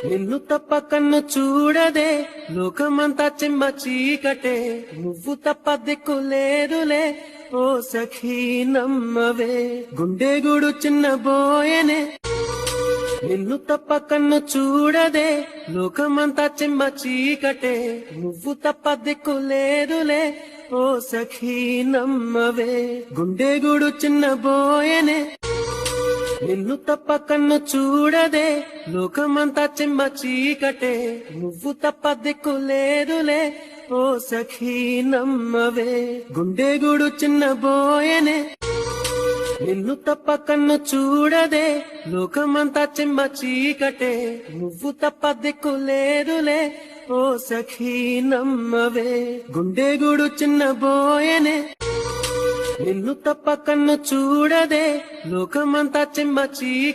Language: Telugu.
నిన్ను తప్ప కన్ను చూడదే లోకమంతా చిమ్మ చీకటే నువ్వు తప్ప దిక్కు లేరులే ఓ సఖీ నమ్మవే గుండె గూడు చిన్న బోయనే నిన్ను తప్ప కన్ను చూడదే లోకమంతా చిమ్మ చీకటే నువ్వు తప్ప దిక్కు లేరులే ఓ సఖీ నమ్మవే గుండె గూడు చిన్న బోయనే నిన్ను తప్ప కన్ను చూడదే లోకమంతా చిమ్మ చీకటే నువ్వు తప్ప దిక్కు లేరులే ఓ సఖీ నమ్మవే గుండె గూడు చిన్న బోయనే నిన్ను తప్ప కన్ను చూడదే లోకమంతా చిమ్మ చీకటే నువ్వు తప్ప దిక్కు లేరులే ఓ సఖీ నమ్మవే గుండె గూడు చిన్న బోయనే నిన్ను తప్ప కన్ను చూడదే లోకమంతా చిమ్మ చీకటే